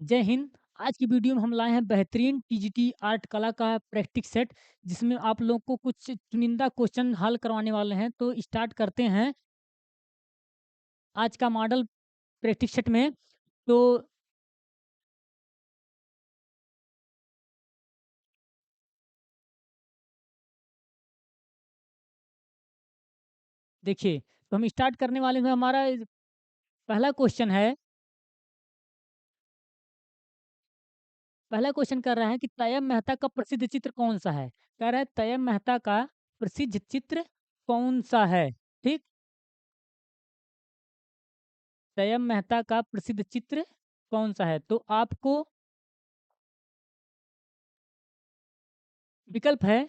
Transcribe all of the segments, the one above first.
जय हिंद। आज की वीडियो में हम लाए हैं बेहतरीन टीजीटी आर्ट कला का प्रैक्टिस सेट, जिसमें आप लोग को कुछ चुनिंदा क्वेश्चन हल करवाने वाले हैं। तो स्टार्ट करते हैं आज का मॉडल प्रैक्टिस सेट में। तो देखिए, तो हम स्टार्ट करने वाले हैं। हमारा पहला क्वेश्चन है। पहला क्वेश्चन कर रहा है कि तयब मेहता का प्रसिद्ध चित्र कौन सा है। कह रहा है तयब मेहता का प्रसिद्ध चित्र कौन सा है। ठीक, तयब मेहता का प्रसिद्ध चित्र कौन सा है। तो आपको विकल्प है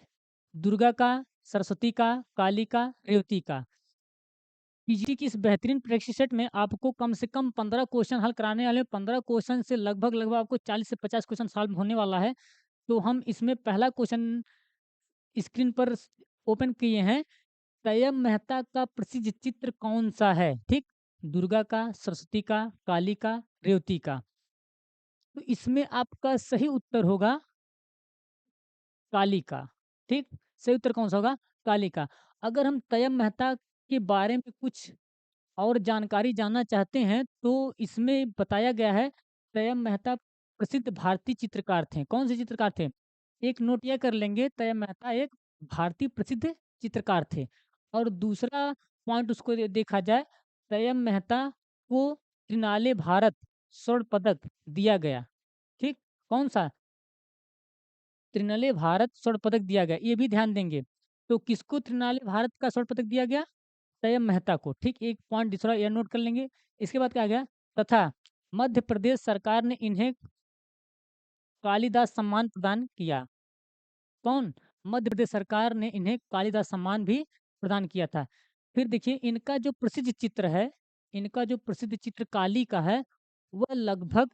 दुर्गा का, सरस्वती का, काली का, रेवती का। पीजीटी की इस बेहतरीन प्रैक्टिस सेट में आपको कम से कम 15 क्वेश्चन हल कराने वाले हैं। 15 क्वेश्चन से लगभग लगभग आपको 40 से 50 क्वेश्चन सॉल्व होने वाला है। तो हम इसमें पहला क्वेश्चन स्क्रीन पर ओपन किए हैं। तयब मेहता का प्रसिद्ध चित्र कौन सा है। ठीक, दुर्गा का, सरस्वती का, काली का, रेवती का। तो इसमें आपका सही उत्तर होगा काली का। ठीक, सही उत्तर कौन सा होगा? काली का। अगर हम तयब मेहता के बारे में कुछ और जानकारी जानना चाहते हैं तो इसमें बताया गया है तयब मेहता प्रसिद्ध भारतीय चित्रकार थे। कौन से चित्रकार थे? एक नोट यह कर लेंगे, तयब मेहता एक भारतीय प्रसिद्ध चित्रकार थे। और दूसरा पॉइंट उसको देखा जाए, तयब मेहता को त्रिनाले भारत स्वर्ण पदक दिया गया। ठीक, कौन सा? त्रिनले भारत स्वर्ण पदक दिया गया, ये भी ध्यान देंगे। तो किसको त्रिनाले भारत का स्वर्ण पदक दिया गया? तयब मेहता को। ठीक, एक पॉइंट दूसरा यह नोट कर लेंगे। इसके बाद क्या आ गया? तथा मध्य प्रदेश सरकार ने इन्हें कालिदास सम्मान प्रदान किया। कौन? मध्य प्रदेश सरकार ने इन्हें कालिदास सम्मान भी प्रदान किया था। फिर देखिए, इनका जो प्रसिद्ध चित्र है, इनका जो प्रसिद्ध चित्र काली का है, वह लगभग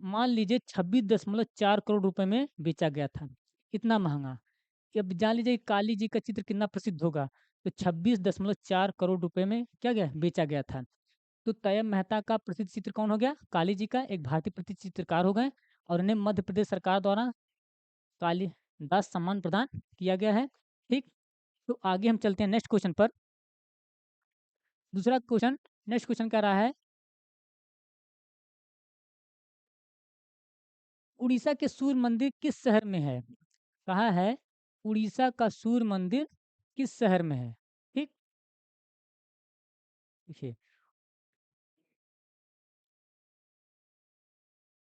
मान लीजिए 26.4 करोड़ रुपए में बेचा गया था। इतना महंगा। अब जान लीजिए कि काली जी का चित्र कितना प्रसिद्ध होगा। तो 26.4 करोड़ रुपए में क्या गया, बेचा गया था। तो तयब मेहता का प्रसिद्ध चित्र कौन हो गया? काली जी का, एक भारतीय प्रसिद्ध चित्रकार हो गए। और इन्हें मध्य प्रदेश सरकार द्वारा कालिदास सम्मान प्रदान किया गया है। ठीक, तो आगे हम चलते हैं नेक्स्ट क्वेश्चन पर। दूसरा क्वेश्चन, नेक्स्ट क्वेश्चन कह रहा है उड़ीसा के सूर्य मंदिर किस शहर में है। कहा है उड़ीसा का सूर्य मंदिर किस शहर में है। ठीक, देखिए,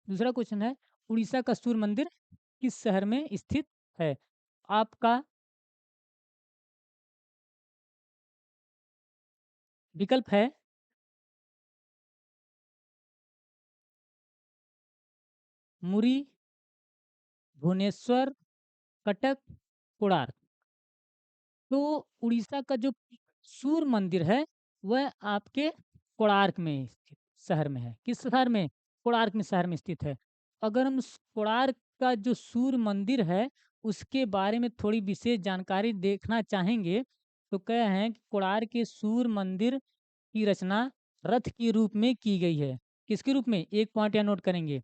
दूसरा क्वेश्चन है उड़ीसा का सूर्य मंदिर किस शहर में स्थित है। आपका विकल्प है मुरी, भुवनेश्वर, कटक, कोणार्क। तो उड़ीसा का जो सूर्य मंदिर है वह आपके कोणार्क में स्थित शहर में है। किस शहर में? कोणार्क में शहर में स्थित है। अगर हम कोणार्क का जो सूर्य मंदिर है उसके बारे में थोड़ी विशेष जानकारी देखना चाहेंगे तो कह हैं कि कोणार्क के सूर्य मंदिर की रचना रथ के रूप में की गई है। किसके रूप में? एक पॉइंट यहाँ नोट करेंगे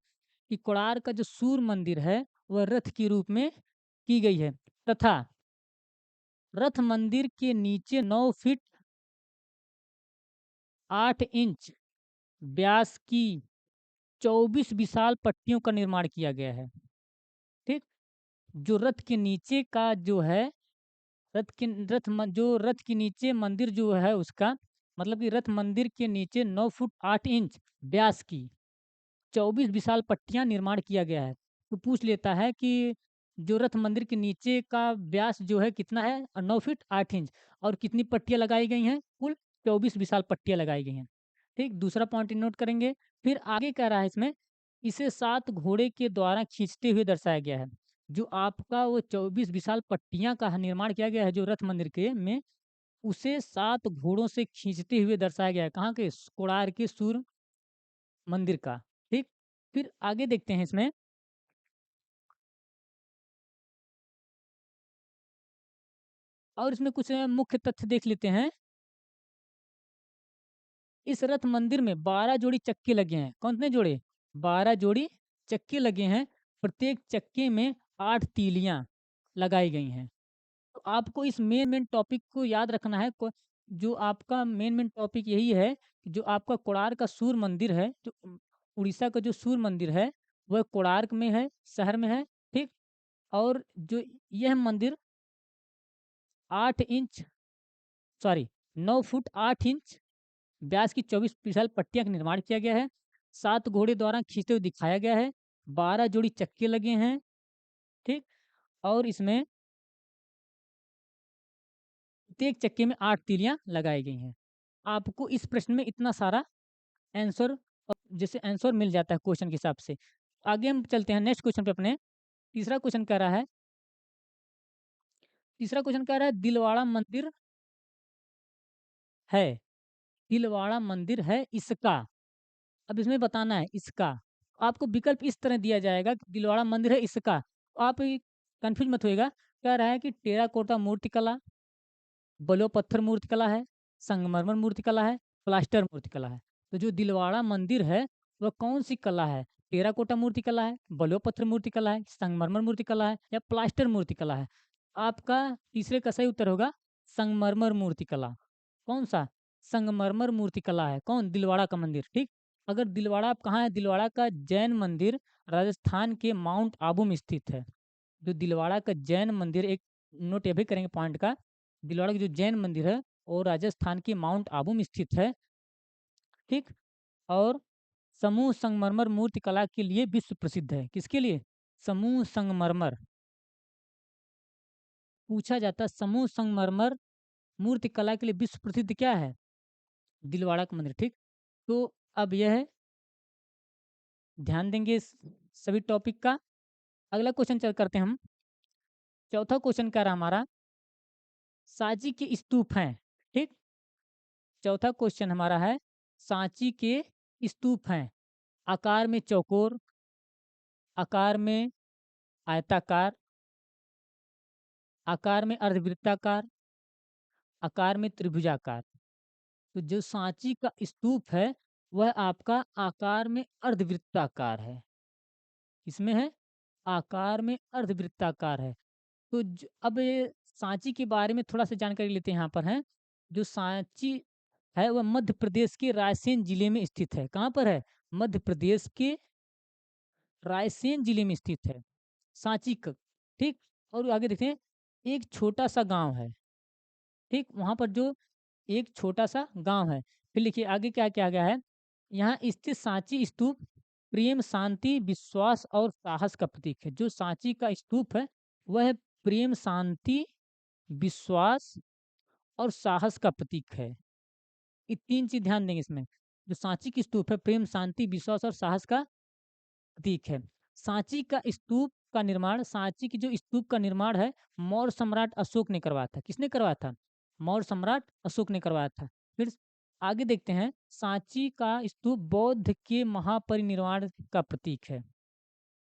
कि कोणार्क का जो सूर्य मंदिर है वह रथ के रूप में की गई है। तथा रथ मंदिर के नीचे 9 फीट 8 इंच व्यास की 24 विशाल पट्टियों का निर्माण किया गया है। ठीक, जो रथ के नीचे का जो है, जो रथ के नीचे मंदिर जो है उसका मतलब कि रथ मंदिर के नीचे 9 फुट 8 इंच व्यास की 24 विशाल पट्टियां निर्माण किया गया है। तो पूछ लेता है कि जो रथ मंदिर के नीचे का व्यास जो है कितना है? 9 फीट 8 इंच। और कितनी पट्टियां लगाई गई हैं? कुल 24 विशाल पट्टियां लगाई गई हैं। ठीक, दूसरा पॉइंट नोट करेंगे। फिर आगे कह रहा है इसमें, इसे 7 घोड़े के द्वारा खींचते हुए दर्शाया गया है। जो आपका वो 24 विशाल पट्टियां का निर्माण किया गया है जो रथ मंदिर के में, उसे 7 घोड़ों से खींचते हुए दर्शाया गया है। कहाँ के? कोणार्क के सूर्य मंदिर का। ठीक, फिर आगे देखते हैं इसमें। और इसमें कुछ मुख्य तथ्य देख लेते हैं। इस रथ मंदिर में 12 जोड़ी चक्के लगे हैं। कितने जोड़े? 12 जोड़ी चक्के लगे हैं, प्रत्येक चक्के में 8 तीलियाँ लगाई गई हैं। तो आपको इस मेन टॉपिक को याद रखना है। जो आपका मेन टॉपिक यही है कि जो आपका कोणार्क का सूर्य मंदिर है, जो उड़ीसा का जो सूर्य मंदिर है, वह कोणार्क में है, शहर में है, ठीक। और जो यह मंदिर 8 इंच, सॉरी, 9 फुट 8 इंच व्यास की 24 विशाल पट्टियां का निर्माण किया गया है। 7 घोड़े द्वारा खींचते हुए दिखाया गया है। 12 जोड़ी चक्के लगे हैं, ठीक। और इसमें प्रत्येक चक्के में 8 तीलियां लगाई गई हैं। आपको इस प्रश्न में इतना सारा आंसर, जैसे आंसर मिल जाता है क्वेश्चन के हिसाब से। आगे हम चलते हैं नेक्स्ट क्वेश्चन पे अपने। तीसरा क्वेश्चन कह रहा है, दिलवाड़ा मंदिर है, दिलवाड़ा मंदिर है इसका। अब इसमें बताना है इसका। आपको विकल्प इस तरह दिया जाएगा कि दिलवाड़ा मंदिर है इसका। आप कंफ्यूज मत होइएगा। कह रहा है कि टेराकोटा मूर्तिकला, बलुआ पत्थर मूर्तिकला है, संगमरमर मूर्तिकला है, प्लास्टर मूर्तिकला है। तो जो दिलवाड़ा मंदिर है वह कौन सी कला है? टेराकोटा मूर्तिकला है, बलुआ पत्थर मूर्तिकला है, संगमरमर मूर्तिकला है, या प्लास्टर मूर्तिकला है? आपका तीसरे का सही उत्तर होगा संगमरमर मूर्तिकला। कौन सा? संगमरमर मूर्तिकला है। कौन? दिलवाड़ा का मंदिर, ठीक। अगर दिलवाड़ा आप कहाँ है? दिलवाड़ा का जैन मंदिर राजस्थान के माउंट आबू में स्थित है। जो दिलवाड़ा का जैन मंदिर, एक नोट ये भी करेंगे पॉइंट का, दिलवाड़ा का जो जैन मंदिर है वो राजस्थान के माउंट आबू में स्थित है, ठीक। और समूह संगमरमर मूर्ति कला के लिए विश्व प्रसिद्ध है। किसके लिए? समूह संगमरमर। पूछा जाता है समूह संगमरमर मूर्ति कला के लिए विश्व प्रसिद्ध क्या है? दिलवाड़ा का मंदिर, ठीक। तो अब यह है, ध्यान देंगे इस सभी टॉपिक का। अगला क्वेश्चन चल करते हैं हम। चौथा क्वेश्चन क्या रहा हमारा? सांची के स्तूप हैं, ठीक। चौथा क्वेश्चन हमारा है सांची के स्तूप हैं। आकार में चौकोर, आकार में आयताकार, आकार में अर्धवृत्ताकार, आकार में त्रिभुजाकार। तो जो सांची का स्तूप है वह आपका आकार में अर्धवृत्ताकार है। इसमें है आकार में अर्धवृत्ताकार है। तो अब ये सांची के बारे में थोड़ा सा जानकारी लेते हैं। यहाँ पर है जो सांची है वह मध्य प्रदेश के रायसेन जिले में स्थित है। कहाँ पर है? मध्य प्रदेश के रायसेन जिले में स्थित है सांची का, ठीक। और आगे देखते हैं, एक छोटा सा गांव है, ठीक। वहाँ पर जो एक छोटा सा गांव है। फिर लिखिए आगे क्या क्या गया है। यहाँ स्थित सांची स्तूप प्रेम, शांति, विश्वास और साहस का प्रतीक है। जो सांची का स्तूप है वह प्रेम, शांति, विश्वास और साहस का प्रतीक है। ये 3 चीज ध्यान देंगे इसमें। जो सांची की स्तूप है प्रेम, शांति, विश्वास और साहस का प्रतीक है। सांची का स्तूप का निर्माण, सांची की जो स्तूप का निर्माण है, मौर्य सम्राट अशोक ने करवाया था। किसने करवाया था? मौर्य सम्राट अशोक ने करवाया था। फिर आगे देखते हैं, सांची का स्तूप बौद्ध के महापरिनिर्वाण का प्रतीक है।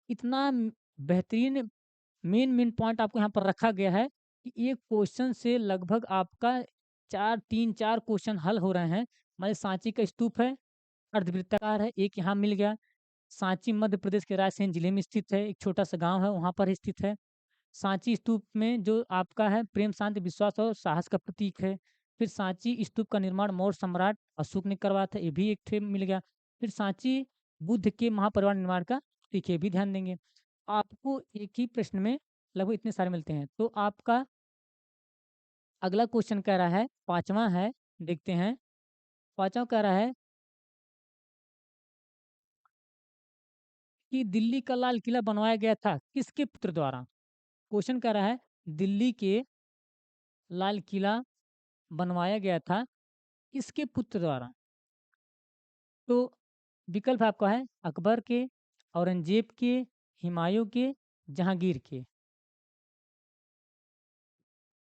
इतना बेहतरीन मेन पॉइंट आपको यहाँ पर रखा गया है कि एक क्वेश्चन से लगभग आपका 4 क्वेश्चन हल हो रहे हैं। हमारे सांची का स्तूप है, अर्धवृत्ताकार है, एक यहाँ मिल गया। सांची मध्य प्रदेश के रायसेन जिले में स्थित है, एक छोटा सा गांव है वहाँ पर स्थित है। सांची स्तूप में जो आपका है प्रेम, शांति, विश्वास और साहस का प्रतीक है। फिर सांची स्तूप का निर्माण मौर्य सम्राट अशोक ने करवाया था, ये भी एक ठे मिल गया। फिर सांची बुद्ध के महापरिवार निर्माण का प्रतीक है, भी ध्यान देंगे। आपको एक ही प्रश्न में लगभग इतने सारे मिलते हैं। तो आपका अगला क्वेश्चन कह रहा है, पांचवा है, देखते हैं। पांचवा कह रहा है कि दिल्ली का लाल किला बनवाया गया था किसके पुत्र द्वारा? क्वेश्चन कह रहा है दिल्ली के लाल किला बनवाया गया था किसके पुत्र द्वारा? तो विकल्प आपका है अकबर के, औरंगजेब के, हुमायूं के, जहांगीर के।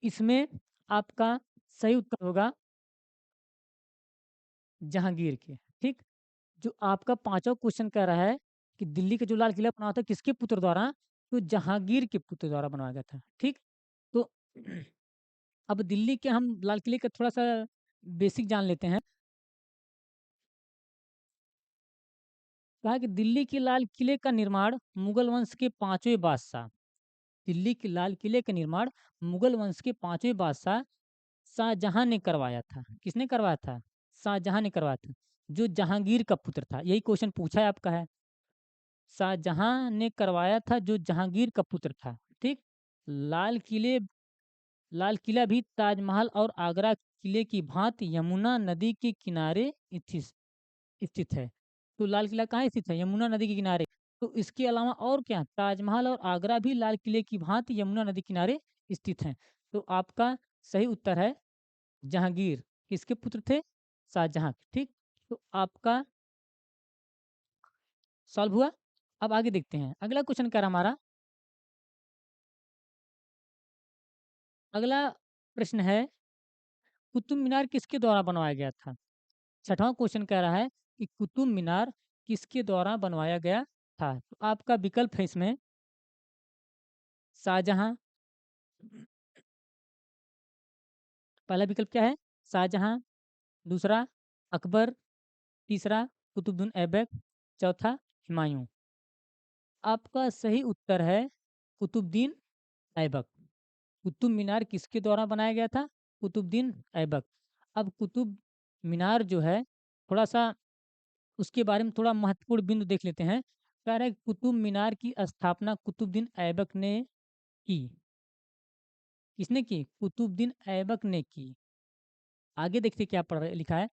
इसमें आपका सही उत्तर होगा जहांगीर के, ठीक। जो आपका पांचवा क्वेश्चन कह रहा है कि दिल्ली का जो लाल किला बनवा था किसके पुत्र द्वारा? तो जहांगीर के पुत्र द्वारा बनवाया गया था, ठीक। तो अब दिल्ली के हम लाल किले का थोड़ा सा बेसिक जान लेते हैं। कहा कि दिल्ली के लाल किले का निर्माण मुगल वंश के पांचवें बादशाह, दिल्ली के लाल किले का निर्माण मुगल वंश के पांचवें बादशाह शाहजहां ने करवाया था। किसने करवाया था? शाहजहां ने करवाया था, जो जहांगीर का पुत्र था। यही क्वेश्चन पूछा है आपका है। शाहजहां ने करवाया था, जो जहांगीर का पुत्र था। ठीक। लाल किले लाल किला भी ताजमहल और आगरा किले की भांति यमुना नदी के किनारे स्थित है। तो लाल किला कहाँ स्थित है? यमुना नदी के किनारे। तो इसके अलावा और क्या? ताजमहल और आगरा भी लाल किले की भांति यमुना नदी किनारे स्थित हैं। तो आपका सही उत्तर है जहांगीर। किसके पुत्र थे? शाहजहां। ठीक। तो आपका सॉल्व हुआ। अब आगे देखते हैं, अगला क्वेश्चन क्या रहा हमारा। अगला प्रश्न है, कुतुब मीनार किसके द्वारा बनवाया गया था? छठवां क्वेश्चन कह रहा है कि कुतुब मीनार किसके द्वारा बनवाया गया था? तो आपका विकल्प है इसमें शाहजहां। पहला विकल्प क्या है? शाहजहां। दूसरा अकबर। तीसरा कुतुबुद्दीन ऐबक। चौथा हुमायूं। आपका सही उत्तर है कुतुबुद्दीन ऐबक। कुतुब मीनार किसके द्वारा बनाया गया था? कुतुबुद्दीन ऐबक। अब कुतुब मीनार जो है, थोड़ा सा उसके बारे में थोड़ा महत्वपूर्ण बिंदु देख लेते हैं। कह रहे हैं कुतुब मीनार की स्थापना कुतुबुद्दीन ऐबक ने की। किसने की? कुतुबुद्दीन ऐबक ने की। आगे देखते क्या पढ़ रहे लिखा है।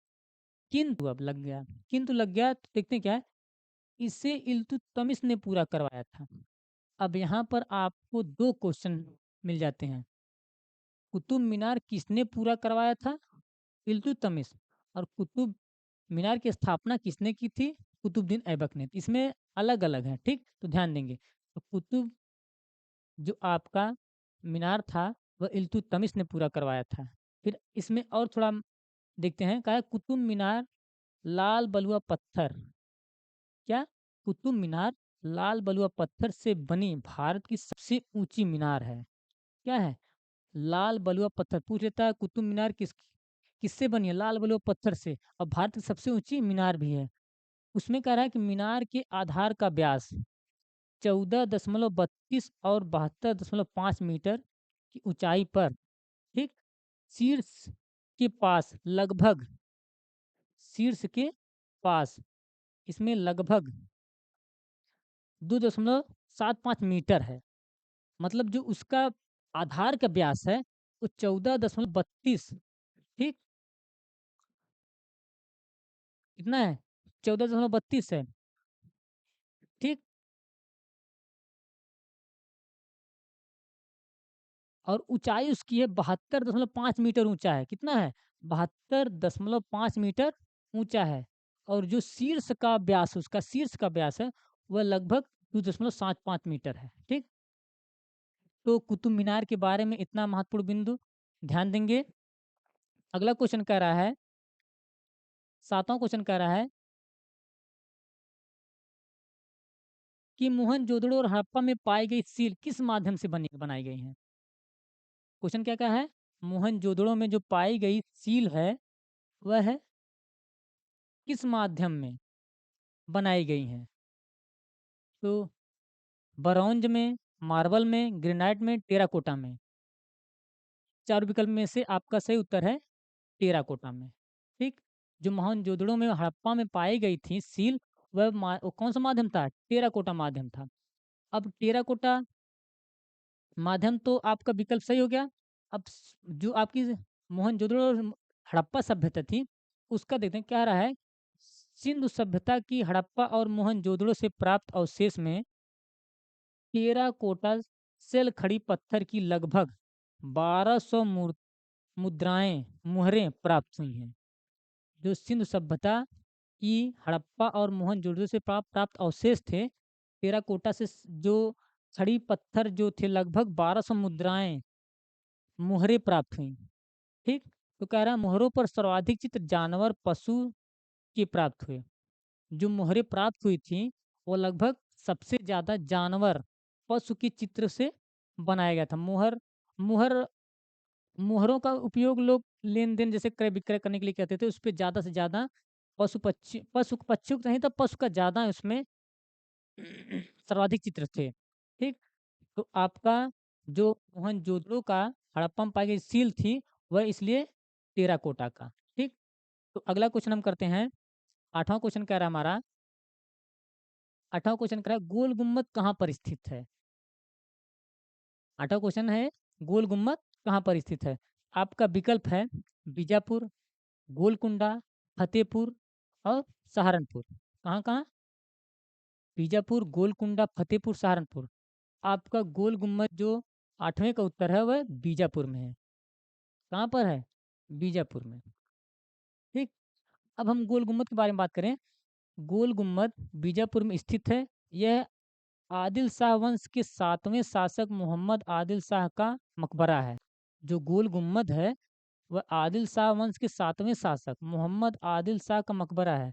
किंतु अब लग गया, किंतु लग गया तो देखते हैं क्या है। इसे इल्तुतमिश ने पूरा करवाया था। अब यहाँ पर आपको दो क्वेश्चन मिल जाते हैं। कुतुब मीनार किसने पूरा करवाया था? इल्तुतमिश। और कुतुब मीनार की स्थापना किसने की थी? कुतुबुद्दीन ऐबक ने। इसमें अलग अलग है। ठीक। तो ध्यान देंगे। तो कुतुब जो आपका मीनार था वह इल्तुतमिश ने पूरा करवाया था। फिर इसमें और थोड़ा देखते हैं। कहा है कुतुब मीनार लाल बलुआ पत्थर। क्या? कुतुब मीनार लाल बलुआ पत्थर से बनी भारत की सबसे ऊंची मीनार है। क्या है? लाल बलुआ पत्थर। पूछ लेता है कुतुब मीनार किससे बनी है? लाल बलुआ पत्थर से। और भारत की सबसे ऊंची मीनार भी है। उसमें कह रहा है कि मीनार के आधार का व्यास 14.32 और 72.5 मीटर की ऊंचाई पर, ठीक, शीर्ष के पास लगभग, शीर्ष के पास इसमें लगभग 2.75 मीटर है। मतलब जो उसका आधार का व्यास है वो 14.32, ठीक, कितना है? 14.32 है। ठीक। और ऊंचाई उसकी है 72.5 मीटर ऊंचा है। कितना है? 72.5 मीटर ऊंचा है। और जो शीर्ष का व्यास, उसका शीर्ष का व्यास है वह लगभग 2.75 मीटर है। ठीक। तो कुतुब मीनार के बारे में इतना महत्वपूर्ण बिंदु ध्यान देंगे। अगला क्वेश्चन कह रहा है, सातवां क्वेश्चन कह रहा है कि मोहनजोदड़ो और हड़प्पा में पाई गई सील किस माध्यम से बनी बनाई गई हैं? क्वेश्चन क्या क्या है? मोहनजोदड़ो में जो पाई गई सील है वह किस माध्यम में बनाई गई हैं? तो ब्रॉन्ज में, मार्बल में, ग्रेनाइट में, टेराकोटा में। चार विकल्प में से आपका सही उत्तर है टेराकोटा में। ठीक। जो मोहनजोदड़ो में, हड़प्पा में पाई गई थी सील, वो कौन सा माध्यम था? टेराकोटा माध्यम था। अब टेराकोटा माध्यम तो आपका विकल्प सही हो गया। अब जो आपकी मोहनजोदड़ो और हड़प्पा सभ्यता थी उसका देखते हैं क्या रहा है। सिंधु सभ्यता की हड़प्पा और मोहनजोदड़ो से प्राप्त अवशेष में टेराकोटा सेल खड़ी पत्थर की लगभग 1200 मुद्राएं, मुहरें प्राप्त हुई हैं। जो सिंधु सभ्यता की हड़प्पा और मोहनजोदड़ो से प्राप्त प्राप्त अवशेष थे, टेराकोटा से जो खड़ी पत्थर जो थे लगभग 1200 मुद्राएं, मुहरें प्राप्त हुई। ठीक। तो कह रहा है मुहरों पर सर्वाधिक चित्र जानवर पशु के प्राप्त हुए। जो मोहरें प्राप्त हुई थी वो लगभग सबसे ज़्यादा जानवर, पशु के चित्र से बनाया गया था। मुहर मुहरों का उपयोग लोग लेन देन जैसे क्रय विक्रय करने के लिए करते थे। उस पर ज़्यादा से ज़्यादा पशु पक्षियों का नहीं था, पशु का ज़्यादा उसमें सर्वाधिक चित्र थे। ठीक, तो आपका जो मोहनजोदड़ो का हड़प्पा में पाई गई सील थी, वह इसलिए टेराकोटा का। ठीक, तो अगला क्वेश्चन हम करते हैं। आठवां क्वेश्चन कह रहा है हमारा, आठवां क्वेश्चन कह रहा है गोल गुम्बद कहाँ पर स्थित है। आठवां क्वेश्चन है गोल गुम्बद कहाँ पर स्थित है। आपका विकल्प है बीजापुर, गोलकुंडा, फतेहपुर और सहारनपुर। कहाँ कहाँ? बीजापुर, गोलकुंडा, फतेहपुर, सहारनपुर। आपका गोल गुम्बद जो आठवें का उत्तर है वह बीजापुर में है। कहाँ पर है? बीजापुर में। ठीक, अब हम गोल गुम्बद के बारे में बात करें। गोल गुम्बद बीजापुर में स्थित है। यह आदिल शाह वंश के 7वें शासक मोहम्मद आदिल शाह का मकबरा है। जो गोल गुम्बद है वह आदिल शाह वंश के 7वें शासक मोहम्मद आदिल शाह का मकबरा है।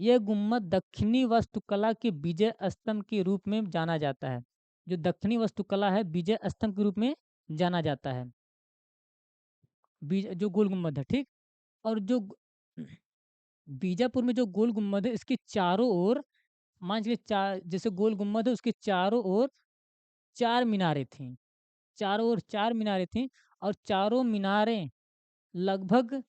यह गुम्बद दक्षिणी वास्तुकला के विजय स्तंभ के रूप में जाना जाता है। जो दक्षिणी वास्तुकला है विजय स्तंभ के रूप में जाना जाता है, जो गोल गुम्बद है। ठीक, और जो बीजापुर में जो गोल गुम्बद है इसके चारों ओर, मान लीजिए चार, जैसे गोल गुम्बद है उसके चारों ओर चार मीनारें थीं। चारों ओर चार मीनारें थीं और चारों मीनारें लगभग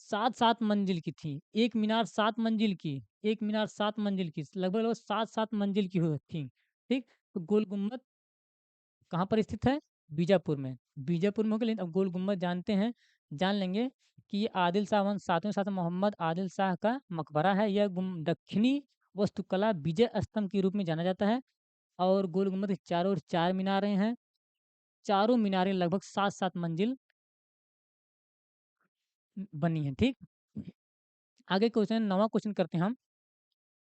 7-7 मंजिल की थी। एक मीनार 7 मंजिल की, एक मीनार 7 मंजिल की, लगभग-लगभग 7-7 मंजिल की हो थी। ठीक? तो गोल गुम्बद कहाँ पर स्थित है? बीजापुर में। बीजापुर में हो गया, लेकिन अब गोल गुम्बद जानते हैं, जान लेंगे कि ये आदिल शाह वंश 7वें शासक मोहम्मद आदिल शाह का मकबरा है। यह दक्षिणी वास्तुकला विजय स्तंभ के रूप में जाना जाता है और गोल गुम्बद के चारों ओर 4 मीनारें हैं। चारों मीनारें लगभग 7-7 मंजिल बनी हैं। ठीक? आगे क्वेश्चन 9वां क्वेश्चन करते हैं हम।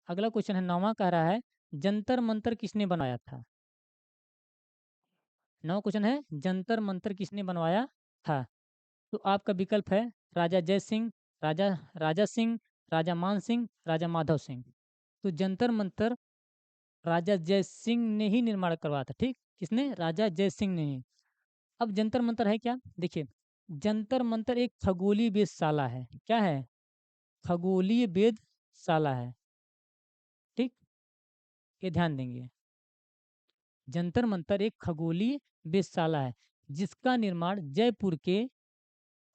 अगला क्वेश्चन है 9वां, कह रहा है जंतर मंतर किसने बनवाया था। 9वां क्वेश्चन है जंतर मंतर किसने बनवाया था। तो आपका विकल्प है राजा जय सिंह, राजा राजा सिंह, राजा मान सिंह, राजा माधव सिंह। तो जंतर मंतर राजा जय सिंह ने ही निर्माण करवाया था। ठीक, किसने? राजा जय सिंह ने ही। अब जंतर मंतर है क्या, देखिए। जंतर मंतर एक खगोलीय वेधशाला है। क्या है? खगोलीय वेधशाला है। ठीक, ये ध्यान देंगे। जंतर मंतर एक खगोलीय वेधशाला है जिसका निर्माण जयपुर के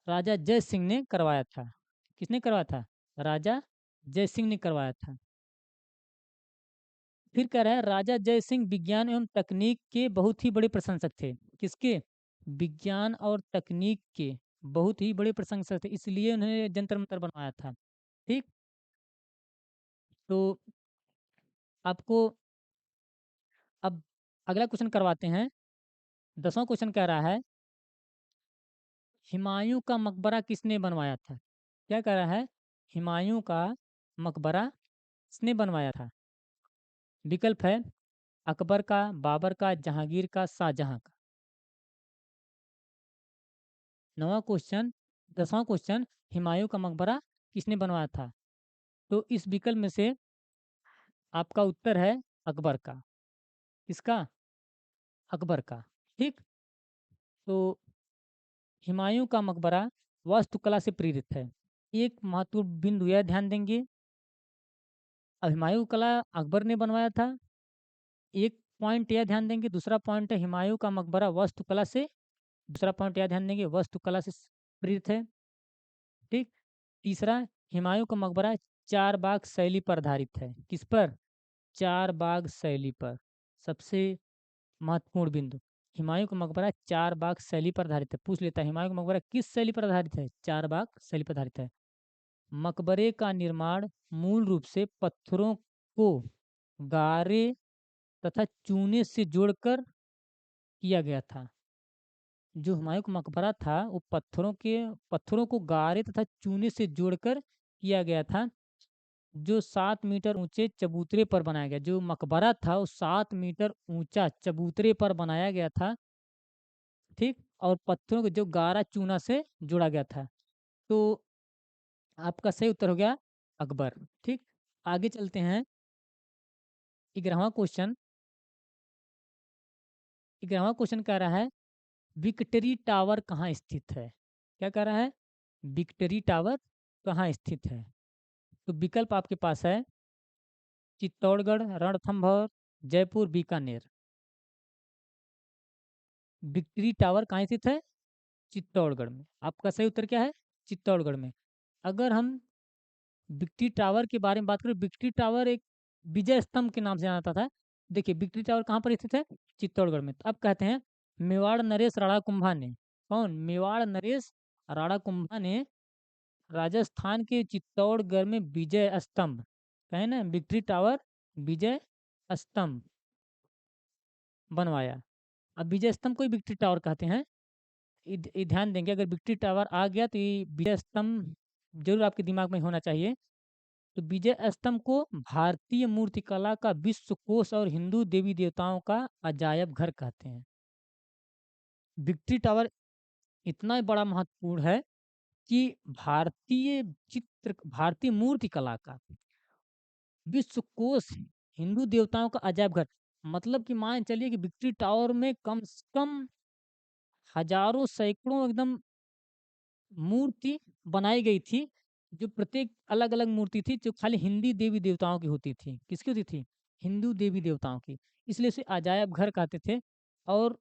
राजा जय सिंह ने करवाया था। किसने करवाया था? राजा जय सिंह ने करवाया था। फिर कह रहा है राजा जय सिंह विज्ञान एवं तकनीक के बहुत ही बड़े प्रशंसक थे। किसके? विज्ञान और तकनीक के बहुत ही बड़े प्रशंसक थे, इसलिए उन्होंने जंतर मंतर बनवाया था। ठीक, तो आपको अब अगला क्वेश्चन करवाते हैं। 10वां क्वेश्चन कह रहा है हुमायूं का मकबरा किसने बनवाया था। क्या कह रहा है? हुमायूं का मकबरा किसने बनवाया था। विकल्प है अकबर का, बाबर का, जहांगीर का, शाहजहां का। 9वां क्वेश्चन, 10वां क्वेश्चन, हुमायूं का मकबरा किसने बनवाया था। तो इस विकल्प में से आपका उत्तर है अकबर का। किसका? अकबर का। ठीक, तो हुमायूं का मकबरा वास्तुकला से प्रेरित है। एक महत्वपूर्ण बिंदु यह ध्यान देंगे, हुमायूं कला अकबर ने बनवाया था। एक पॉइंट यह ध्यान देंगे, दूसरा पॉइंट है हुमायूं का मकबरा वास्तुकला से, दूसरा पॉइंट यह ध्यान देंगे वास्तुकला से प्रेरित है। ठीक, तीसरा, हुमायूं का मकबरा चार बाग शैली पर आधारित है। किस पर? चार बाग शैली पर। सबसे महत्वपूर्ण बिंदु, हुमायूं का मकबरा चार बाग शैली पर आधारित है। पूछ लेता है हुमायूं का मकबरा किस शैली पर आधारित है? चार बाग शैली पर आधारित है। मकबरे का निर्माण मूल रूप से पत्थरों को गारे तथा चूने से जोड़कर किया गया था। जो हुमायूं का मकबरा था वो पत्थरों को गारे तथा चूने से जोड़कर किया गया था। जो 7 मीटर ऊंचे चबूतरे पर बनाया गया, जो मकबरा था वो 7 मीटर ऊंचा चबूतरे पर बनाया गया था। ठीक, और पत्थरों को जो गारा चूना से जोड़ा गया था। तो आपका सही उत्तर हो गया अकबर। ठीक, आगे चलते हैं। 11वां क्वेश्चन, 11वां क्वेश्चन कह रहा है विक्टरी टावर कहाँ स्थित है। क्या कह रहा है? विक्टरी टावर कहाँ स्थित है? तो विकल्प आपके पास है चित्तौड़गढ़, रणथंभौर, जयपुर, बीकानेर। विक्ट्री टावर कहाँ स्थित है? चित्तौड़गढ़ में। आपका सही उत्तर क्या है? चित्तौड़गढ़ में। अगर हम विक्ट्री टावर के बारे में बात करें, विक्ट्री टावर एक विजय स्तंभ के नाम से जाना जाता था। देखिए विक्ट्री टावर कहाँ पर स्थित है? चित्तौड़गढ़ में। तो अब कहते हैं मेवाड़ नरेश राणा कुंभा ने, कौन? मेवाड़ नरेश राणा कुंभा ने राजस्थान के चित्तौड़गढ़ में विजय स्तंभ, कहे ना विक्ट्री टावर, विजय स्तंभ बनवाया। अब विजय स्तंभ को ही विक्ट्री टावर कहते हैं। ये ध्यान देंगे, अगर विक्ट्री टावर आ गया तो ये विजय स्तंभ जरूर आपके दिमाग में होना चाहिए। तो विजय स्तंभ को भारतीय मूर्तिकला का विश्व कोश और हिंदू देवी देवताओं का अजायब घर कहते हैं। विक्ट्री टावर इतना ही बड़ा महत्वपूर्ण है कि भारतीय मूर्तिकला का विश्व कोश, हिंदू देवताओं का अजायब घर। मतलब कि मान चलिए कि विक्ट्री टावर में कम से कम हजारों सैकड़ों एकदम मूर्ति बनाई गई थी, जो प्रत्येक अलग अलग मूर्ति थी जो खाली हिंदी देवी देवताओं की होती थी। किसकी होती थी? हिंदू देवी देवताओं की। इसलिए इसे अजायब घर कहते थे। और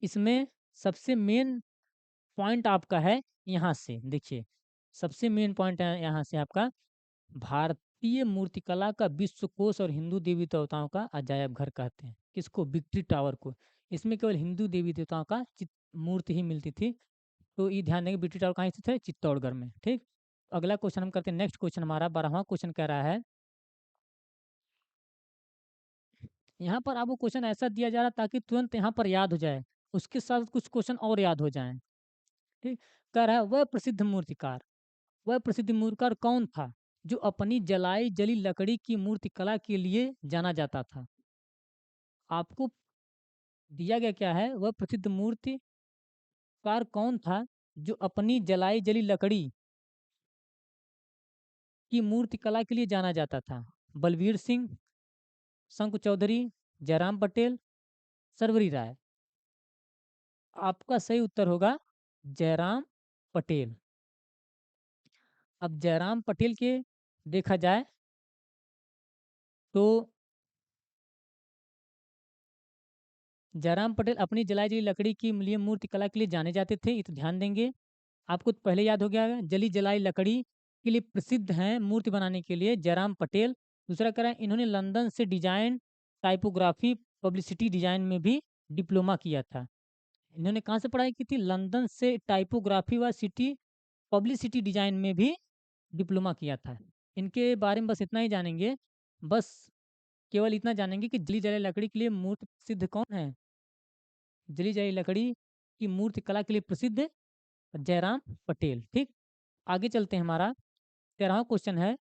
इसमें सबसे मेन पॉइंट आपका है यहाँ से, देखिए सबसे मेन पॉइंट है यहाँ से आपका, भारतीय मूर्तिकला का विश्वकोश और हिंदू देवी देवताओं का अजायब घर कहते हैं। किसको? विक्ट्री टावर को। इसमें केवल हिंदू देवी देवताओं का मूर्ति ही मिलती थी। तो ये ध्यान देंगे विक्ट्री टावर कहाँ स्थित है? चित्तौड़गढ़ में। ठीक। अगला क्वेश्चन हम करते हैं। नेक्स्ट क्वेश्चन हमारा 12वां क्वेश्चन कह रहा है, यहाँ पर आपको क्वेश्चन ऐसा दिया जा रहा है ताकि तुरंत यहाँ पर याद हो जाए, उसके साथ कुछ क्वेश्चन और याद हो जाएं। ठीक। कह रहा है वह प्रसिद्ध मूर्तिकार कौन था जो अपनी जलाई जली लकड़ी की मूर्तिकला के लिए जाना जाता था? आपको दिया गया क्या है? वह प्रसिद्ध मूर्तिकार कौन था जो अपनी जलाई जली लकड़ी की मूर्तिकला के लिए जाना जाता था? बलवीर सिंह, शंकु चौधरी, जयराम पटेल, सरवरी राय। आपका सही उत्तर होगा जयराम पटेल। अब जयराम पटेल के देखा जाए तो जयराम पटेल अपनी जलाई जली लकड़ी की लिए मूर्ति कला के लिए जाने जाते थे। ये तो ध्यान देंगे। आपको तो पहले याद हो गया है, जली जलाई लकड़ी के लिए प्रसिद्ध हैं मूर्ति बनाने के लिए जयराम पटेल। दूसरा कह रहा है इन्होंने लंदन से डिजाइन टाइपोग्राफी पब्लिसिटी डिजाइन में भी डिप्लोमा किया था। इन्होंने कहाँ से पढ़ाई की थी? लंदन से टाइपोग्राफी व सिटी पब्लिसिटी डिजाइन में भी डिप्लोमा किया था। इनके बारे में बस इतना ही जानेंगे। बस केवल इतना जानेंगे कि जली जलाई लकड़ी के लिए मूर्ति प्रसिद्ध कौन है? जली जली लकड़ी की मूर्ति कला के लिए प्रसिद्ध जयराम पटेल। ठीक। आगे चलते हैं। हमारा 13वां क्वेश्चन है,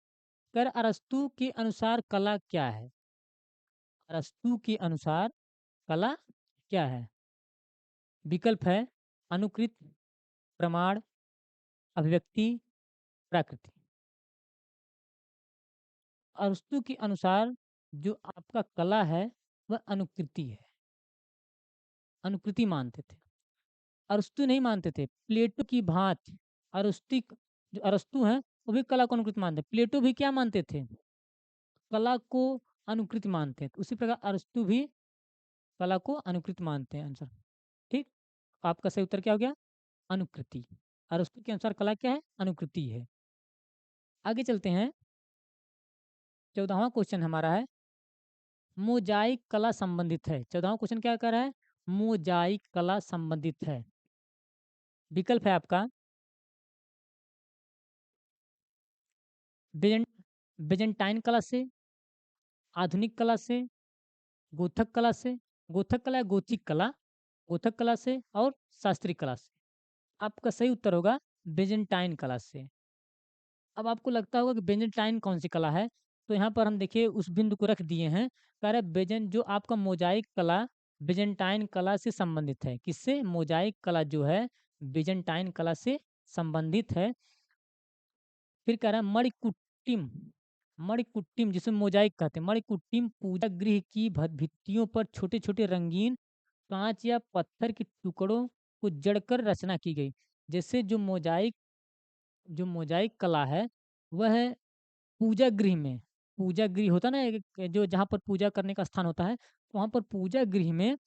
कर अरस्तु के अनुसार कला क्या है? अरस्तु के अनुसार कला क्या है? विकल्प है अनुकृत, प्रमाण, अभिव्यक्ति, प्राकृति। अरस्तु के अनुसार जो आपका कला है वह अनुकृति है, अनुकृति मानते थे। अरस्तु नहीं मानते थे, प्लेटो की भांति अरस्तिक जो अरस्तु हैं वो भी कला को अनुकृत मानते, प्लेटो भी क्या मानते थे? कला को अनुकृत मानते हैं। तो उसी प्रकार अरस्तु भी कला को अनुकृत मानते हैं। आंसर ठीक। आपका सही उत्तर क्या हो गया? अनुकृति। अरस्तु के अनुसार कला क्या है? अनुकृति है। आगे चलते हैं। 14वां क्वेश्चन हमारा है मोजाइक कला संबंधित है। 14वां क्वेश्चन क्या कर रहा है? मोजाइक कला संबंधित है। विकल्प है आपका बेजेंट बेजेंटाइन कला से, आधुनिक कला से, गोथक कला से, गोथक कला या गोथिक कला, गोथक कला से और शास्त्रीय कला से। आपका सही उत्तर होगा बेजेंटाइन कला से। अब आपको लगता होगा कि बेजेंटाइन कौन सी कला है, तो यहाँ पर हम देखिए उस बिंदु को रख दिए हैं। कह रहे बेजेंट जो आपका मोजाइक कला बेजेंटाइन कला से संबंधित है। किससे? मोजाइक कला जो है बेजेंटाइन कला से संबंधित है। फिर कह रहा है मणिकुट्टिम, मणिकुट्टिम जिसे मोजाइक कहते हैं। मणिकुट्टिम पूजा गृह की भित्तियों पर छोटे छोटे रंगीन कांच या पत्थर के टुकड़ों को जड़कर रचना की गई। जैसे जो मोजाइक जो मोजाइक कला है वह पूजा गृह में, पूजा गृह होता है ना एक जो जहाँ पर पूजा करने का स्थान होता है, तो वहाँ पर पूजा गृह में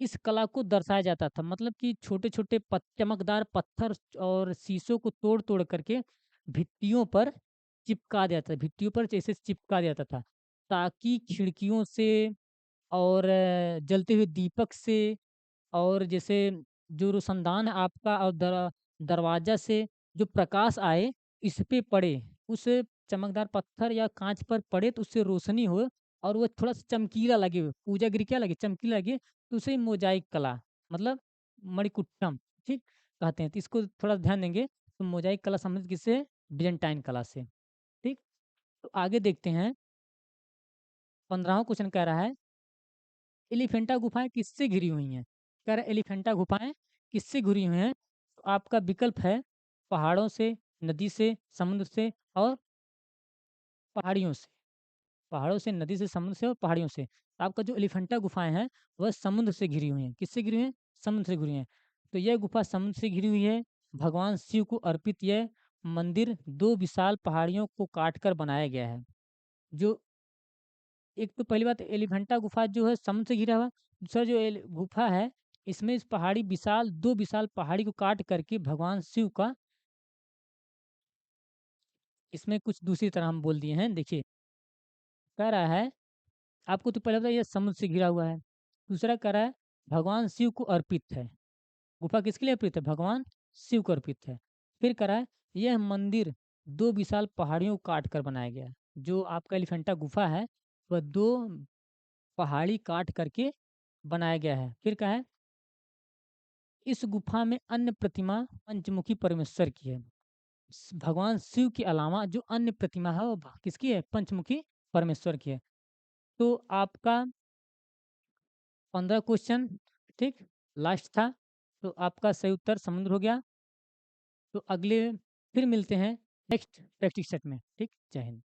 इस कला को दर्शाया जाता था। मतलब कि छोटे-छोटे चमकदार पत्थर और शीशों को तोड़-तोड़ करके भित्तियों पर चिपका दिया था, भित्तियों पर जैसे चिपका दिया जाता था, ताकि खिड़कियों से और जलते हुए दीपक से और जैसे जो रोशनदान है आपका और दरवाज़ा से जो प्रकाश आए, इस पे पड़े, उस चमकदार पत्थर या काँच पर पड़े तो उससे रोशनी हो और वो थोड़ा-सा चमकीला लगे, पूजागृह क्या लगे? चमकीला लगे, तो उसे मोज़ाइक कला मतलब मणिकुट्टम, ठीक? कहते हैं। तो इसको थोड़ा ध्यान देंगे, तो मोज़ाइक कला संबंधित किससे? byzantine कला से, ठीक? तो आगे देखते हैं, 15वाँ क्वेश्चन कह रहा है एलिफेंटा गुफाएँ किससे घिरी हुई हैं? कह रहा है एलिफेंटा गुफाएँ किससे घिरी हुई हैं? तो आपका विकल्प है पहाड़ों से, नदी से, समुद्र से और पहाड़ियों से। पहाड़ों से, नदी से, समुद्र से और पहाड़ियों से। तो आपका जो एलिफेंटा गुफाएँ हैं, वह समुद्र से घिरी हुई हैं। किससे घिरी हुई हैं? समुद्र से घिरी हुई हैं। तो यह गुफा समुद्र से घिरी हुई है। भगवान शिव को अर्पित यह मंदिर 2 विशाल पहाड़ियों को काट कर बनाया गया है। जो एक तो पहली बात एलिफेंटा गुफा जो है समुद्र से घिरा हुआ है। दूसरा जो गुफा है इसमें इस पहाड़ी विशाल 2 विशाल पहाड़ी को काट करके भगवान शिव का इसमें कुछ दूसरी तरह हम बोल दिए हैं। देखिए, कह रहा है आपको तो पहले पता है ये समुद्र से घिरा हुआ है। दूसरा कह रहा है भगवान शिव को अर्पित है। गुफा किसके लिए अर्पित है? भगवान शिव को अर्पित है। फिर कह रहा है यह मंदिर 2 विशाल पहाड़ियों को काट कर बनाया गया है। जो आपका एलिफेंटा गुफा है वह 2 पहाड़ी काट करके बनाया गया है। फिर कहा है इस गुफा में अन्य प्रतिमा पंचमुखी परमेश्वर की है। भगवान शिव के अलावा जो अन्य प्रतिमा है वो किसकी है? पंचमुखी परमेश्वर की है। तो आपका 15 क्वेश्चन ठीक लास्ट था। तो आपका सही उत्तर समुद्र हो गया। तो अगले फिर मिलते हैं नेक्स्ट प्रैक्टिस सेट में। ठीक, जय हिंद।